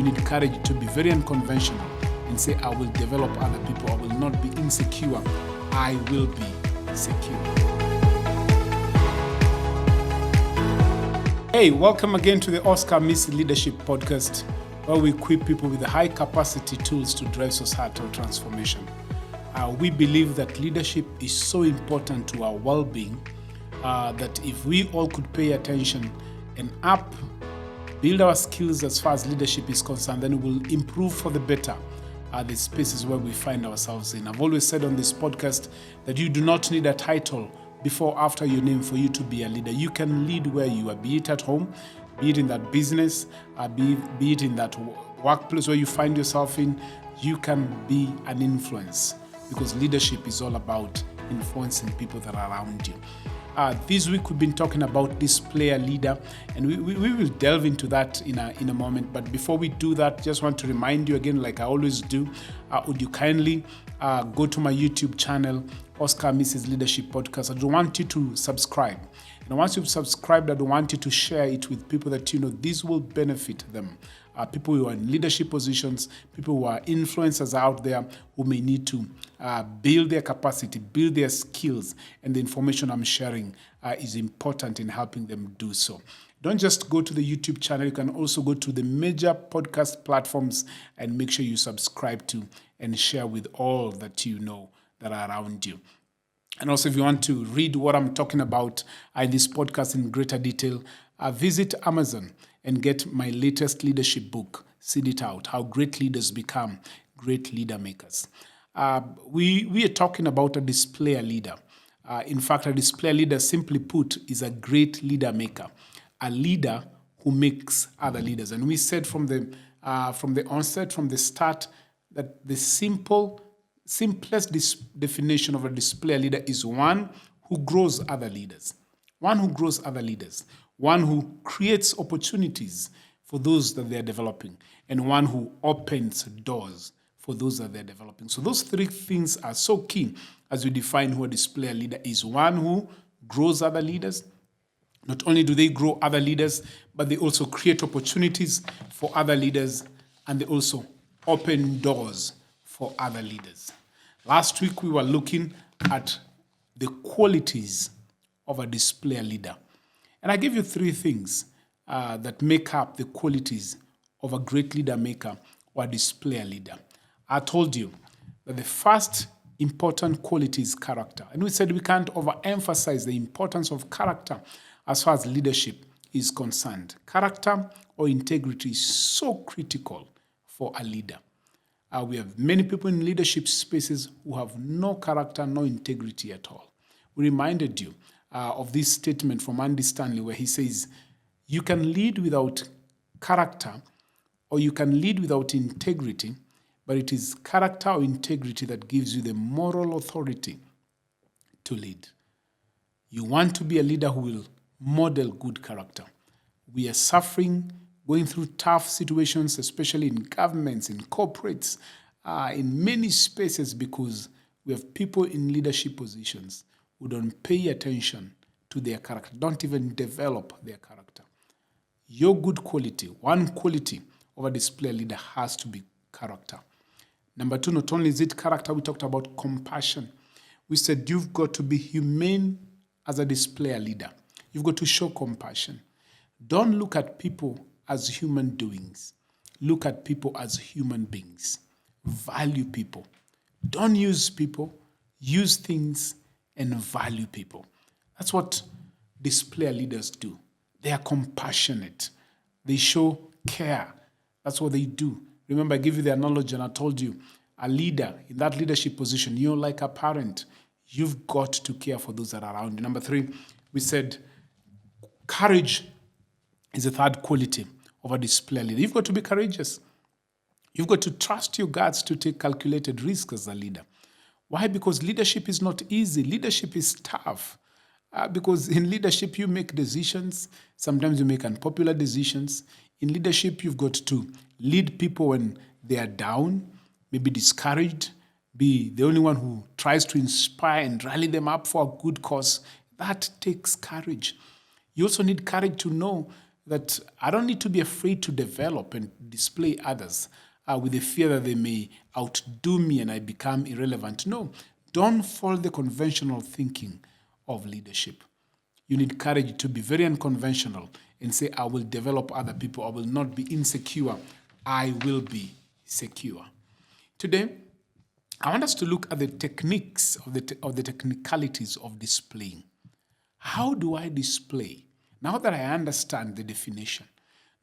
need courage to be very unconventional and say, I will develop other people. I will not be insecure. I will be secure. Hey, welcome again to the Amisi Leadership Podcast, where we equip people with the high capacity tools to drive societal transformation. We believe that leadership is so important to our well-being that if we all could pay attention and build our skills as far as leadership is concerned, then we will improve for the better the spaces where we find ourselves in. I've always said on this podcast that you do not need a title before or after your name for you to be a leader. You can lead where you are, be it at home, be it in that business, be it in that workplace where you find yourself in. You can be an influence, because leadership is all about influencing people that are around you. This week we've been talking about display a leader, and we will delve into that in a moment. But before we do that, just want to remind you again, like I always do, would you kindly go to my YouTube channel, Oscar Amisi's Leadership Podcast. I don't want you to subscribe. And once you've subscribed, I don't want you to share it with people that you know this will benefit them. People who are in leadership positions, people who are influencers out there who may need to build their capacity, build their skills, and the information I'm sharing is important in helping them do so. Don't just go to the YouTube channel. You can also go to the major podcast platforms and make sure you subscribe to and share with all that you know that are around you. And also, if you want to read what I'm talking about in this podcast in greater detail, visit Amazon and get my latest leadership book, Seed It Out, How Great Leaders Become Great Leader Makers. We are talking about a displayer leader. In fact, a displayer leader, simply put, is a great leader maker, a leader who makes other leaders. And we said from the onset, from the start, that the simplest definition of a displayer leader is one who grows other leaders. One who grows other leaders. One who creates opportunities for those that they're developing, and one who opens doors for those that they're developing. So those three things are so key as we define who a displayer leader is. One who grows other leaders. Not only do they grow other leaders, but they also create opportunities for other leaders, and they also open doors for other leaders. Last week, we were looking at the qualities of a displayer leader. And I gave you three things that make up the qualities of a great leader maker or a displayer leader. I told you that the first important quality is character. And we said we can't overemphasize the importance of character as far as leadership is concerned. Character or integrity is so critical for a leader. We have many people in leadership spaces who have no character, no integrity at all. We reminded you of this statement from Andy Stanley, where he says, you can lead without character or you can lead without integrity, but it is character or integrity that gives you the moral authority to lead. You want to be a leader who will model good character. We are suffering, going through tough situations, especially in governments, in corporates, in many spaces, because we have people in leadership positions who don't pay attention to their character, don't even develop their character. Your good quality, one quality of a display leader has to be character. Number two, not only is it character, we talked about compassion. We said you've got to be humane as a display leader. You've got to show compassion. Don't look at people as human doings. Look at people as human beings. Value people. Don't use people. Use things and value people. That's what display leaders do. They are compassionate. They show care. That's what they do. Remember, I gave you the analogy and I told you, a leader in that leadership position, you're like a parent. You've got to care for those that are around you. Number three, we said courage is the third quality of a display leader. You've got to be courageous. You've got to trust your guts to take calculated risks as a leader. Why? Because leadership is not easy. Leadership is tough. Because in leadership, you make decisions. Sometimes you make unpopular decisions. In leadership, you've got to lead people when they are down, maybe discouraged, be the only one who tries to inspire and rally them up for a good cause. That takes courage. You also need courage to know that I don't need to be afraid to develop and display others with the fear that they may outdo me and I become irrelevant. No, don't follow the conventional thinking of leadership. You need courage to be very unconventional and say, I will develop other people. I will not be insecure. I will be secure. Today, I want us to look at the techniques of the technicalities of displaying. How do I display? Now that I understand the definition,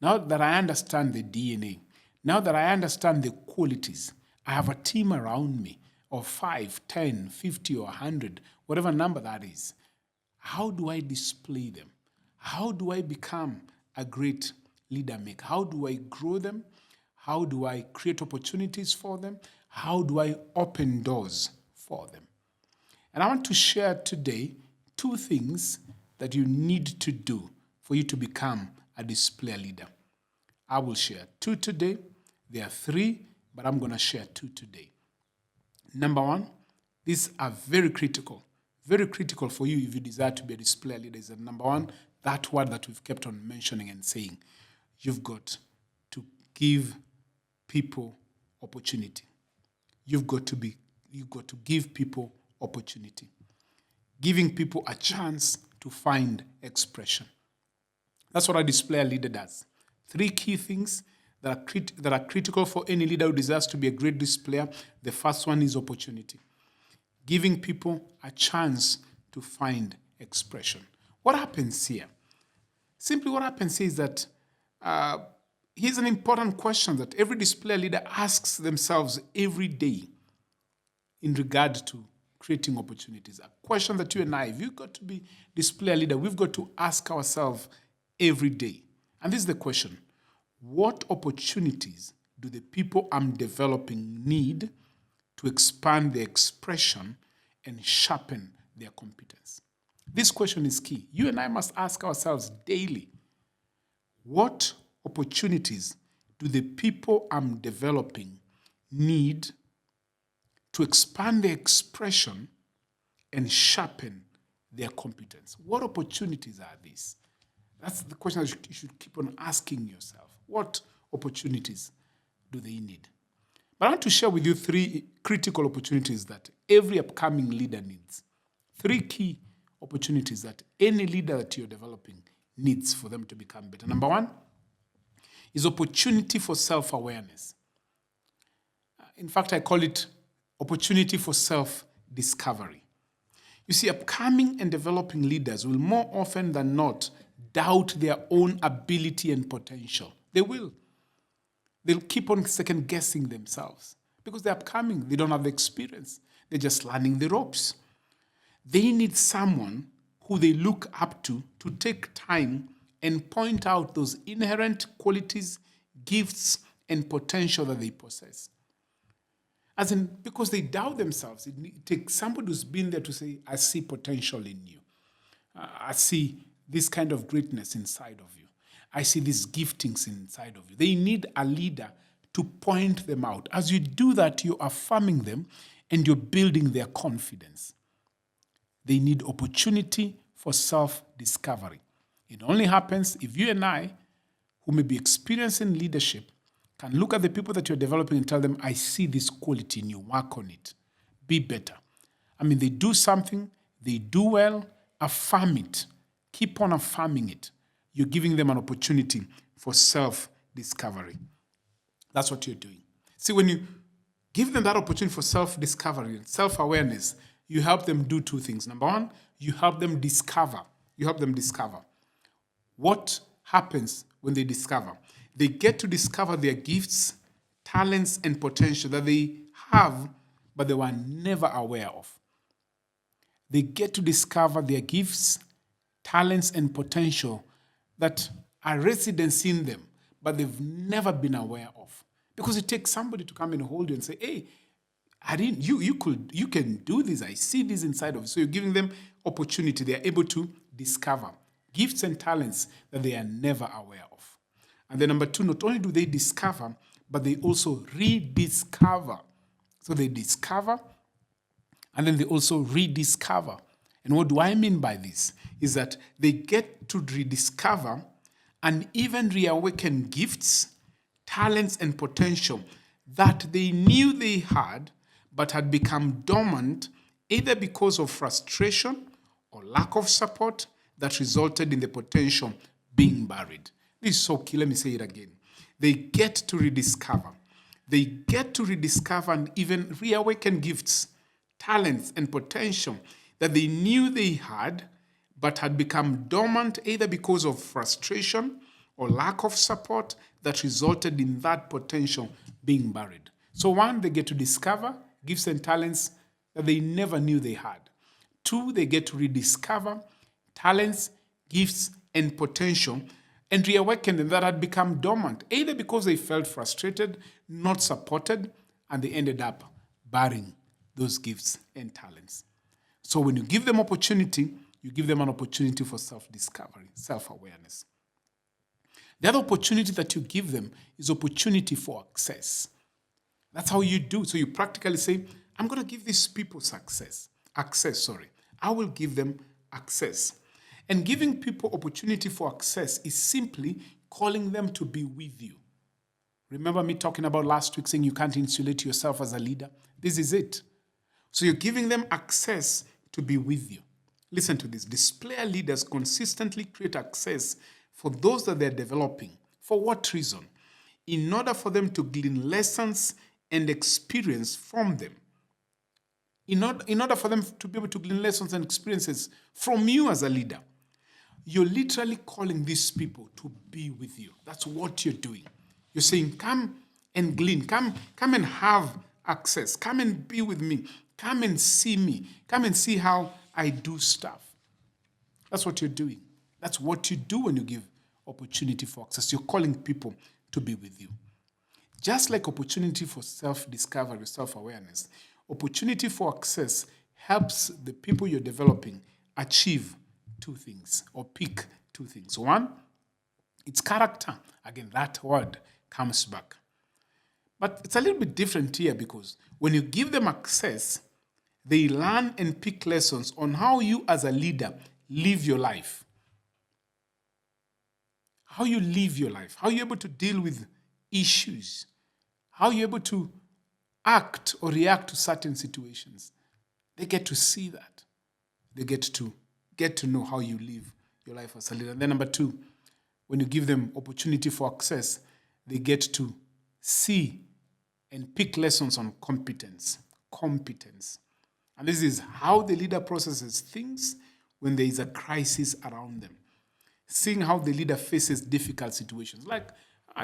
now that I understand the DNA, now that I understand the qualities, I have a team around me of 5, 10, 50, or 100, whatever number that is. How do I display them? How do I become a great leader maker? How do I grow them? How do I create opportunities for them? How do I open doors for them? And I want to share today 2 things that you need to do for you to become a display leader. I will share 2 today. There are 3, but I'm going to share 2 today. Number 1, these are very critical for you if you desire to be a display leader. Is that number 1, that word that we've kept on mentioning and saying, you've got to give people opportunity. You've got to give people opportunity. Giving people a chance to find expression. That's what a display leader does. 3 key things that are critical for any leader who desires to be a great displayer. The first one is opportunity. Giving people a chance to find expression. What happens here? Simply what happens here is that here's an important question that every display leader asks themselves every day in regard to creating opportunities. A question that you and I, if you've got to be display leader, we've got to ask ourselves every day. And this is the question: what opportunities do the people I'm developing need to expand their expression and sharpen their competence? This question is key. You and I must ask ourselves daily, what opportunities do the people I'm developing need to expand their expression and sharpen their competence? What opportunities are these? That's the question that you should keep on asking yourself. What opportunities do they need? But I want to share with you 3 critical opportunities that every upcoming leader needs. 3 key opportunities that any leader that you're developing needs for them to become better. Number 1 is opportunity for self-awareness. In fact, I call it opportunity for self-discovery. You see, upcoming and developing leaders will more often than not doubt their own ability and potential. They will. They'll keep on second-guessing themselves because they're upcoming. They don't have the experience. They're just learning the ropes. They need someone who they look up to take time and point out those inherent qualities, gifts, and potential that they possess. As in, because they doubt themselves, it takes somebody who's been there to say, I see potential in you. I see this kind of greatness inside of you. I see these giftings inside of you. They need a leader to point them out. As you do that, you're affirming them and you're building their confidence. They need opportunity for self-discovery. It only happens if you and I, who may be experienced in leadership, can look at the people that you're developing and tell them, I see this quality in you, work on it, be better. I mean, they do something, they do well, affirm it, keep on affirming it. You're giving them an opportunity for self-discovery. That's what you're doing. See, when you give them that opportunity for self-discovery and self-awareness, you help them do 2 things. Number 1, you help them discover. What happens when they discover? They get to discover their gifts, talents, and potential that they have, but they were never aware of. They get to discover their gifts, talents, and potential that are residents in them, but they've never been aware of. Because it takes somebody to come and hold you and say, hey, you can do this. I see this inside of you. So you're giving them opportunity. They are able to discover gifts and talents that they are never aware of. And then number 2, not only do they discover, but they also rediscover. So they discover, and then they also rediscover. And what do I mean by this? Is that they get to rediscover and even reawaken gifts, talents, and potential that they knew they had but had become dormant either because of frustration or lack of support that resulted in the potential being buried. This is so key. Let me say it again. They get to rediscover. They get to rediscover and even reawaken gifts, talents, and potential that they knew they had but had become dormant either because of frustration or lack of support that resulted in that potential being buried. So one, they get to discover gifts and talents that they never knew they had. Two, they get to rediscover talents, gifts, and potential and reawaken them that had become dormant, either because they felt frustrated, not supported, and they ended up burying those gifts and talents. So when you give them opportunity, you give them an opportunity for self-discovery, self-awareness. The other opportunity that you give them is opportunity for access. That's how you do. So you practically say, I'm going to give these people access. I will give them access. And giving people opportunity for access is simply calling them to be with you. Remember me talking about last week saying you can't insulate yourself as a leader? This is it. So you're giving them access to be with you. Listen to this. Displayer leaders consistently create access for those that they're developing. For what reason? In order for them to glean lessons and experience from them. In order for them to be able to glean lessons and experiences from you as a leader. You're literally calling these people to be with you. That's what you're doing. You're saying, come and glean. Come and have access. Come and be with me. Come and see me. Come and see how I do stuff. That's what you're doing. That's what you do when you give opportunity for access. You're calling people to be with you. Just like opportunity for self-discovery, self-awareness, opportunity for access helps the people you're developing achieve two things or pick two things. One, it's character. Again, that word comes back. But it's a little bit different here because when you give them access, they learn and pick lessons on how you as a leader live your life. How you live your life. How you're able to deal with issues. How you're able to act or react to certain situations. They get to see that. They get to know how you live your life as a leader. And then number two, when you give them opportunity for access, they get to see and pick lessons on competence. And this is how the leader processes things when there is a crisis around them. Seeing how the leader faces difficult situations. Like,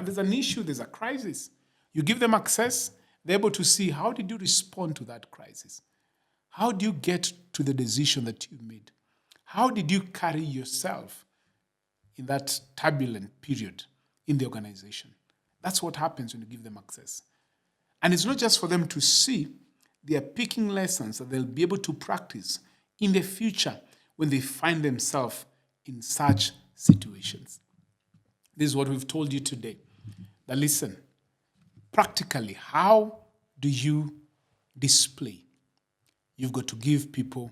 there's an issue, there's a crisis. You give them access, they're able to see how did you respond to that crisis? How do you get to the decision that you made? How did you carry yourself in that turbulent period in the organization? That's what happens when you give them access. And it's not just for them to see, they are picking lessons that they'll be able to practice in the future when they find themselves in such situations. This is what we've told you today. Now listen, practically, how do you display? You've got to give people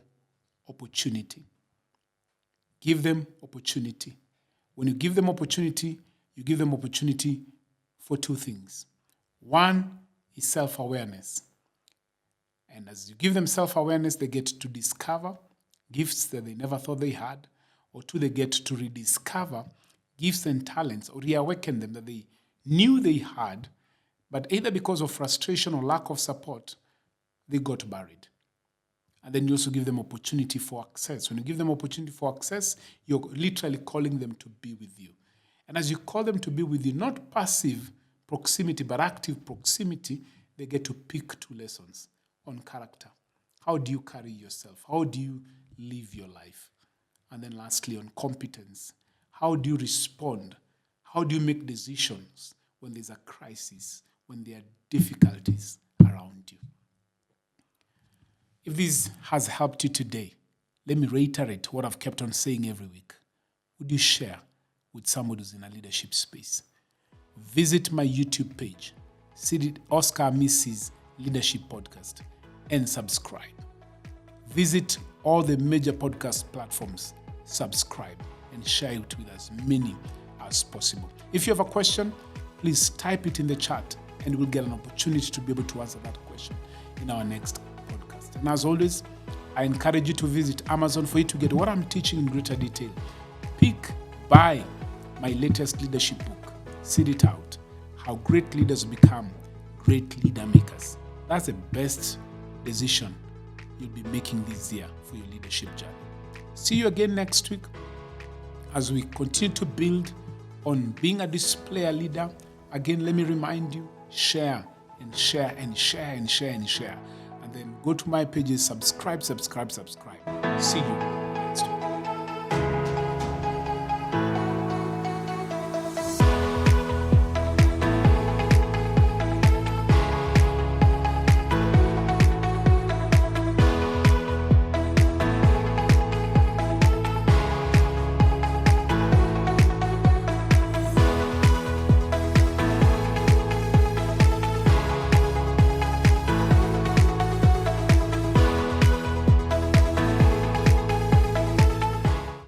opportunity. Give them opportunity. When you give them opportunity, you give them opportunity for two things. One is self-awareness. And as you give them self-awareness, they get to discover gifts that they never thought they had. Or two, they get to rediscover gifts and talents or reawaken them that they knew they had, but either because of frustration or lack of support, they got buried. And then you also give them opportunity for access. When you give them opportunity for access, you're literally calling them to be with you. And as you call them to be with you, not passive proximity, but active proximity, they get to pick two lessons on character. How do you carry yourself? How do you live your life? And then lastly, on competence. How do you respond? How do you make decisions when there's a crisis, when there are difficulties around you? If this has helped you today, let me reiterate what I've kept on saying every week. Would you share with someone who's in a leadership space? Visit my YouTube page, see Oscar Amisi's Leadership Podcast, and subscribe. Visit all the major podcast platforms, subscribe, and share it with as many as possible. If you have a question, please type it in the chat and we'll get an opportunity to be able to answer that question in our next podcast. And as always, I encourage you to visit Amazon for you to get what I'm teaching in greater detail. Buy my latest leadership book, Sit It Out, How Great Leaders Become Great Leader Makers. That's the best decision you'll be making this year for your leadership journey. See you again next week as we continue to build on being a displayer leader. Again, let me remind you, share and share and share and share and share. And then go to my pages, subscribe. See you.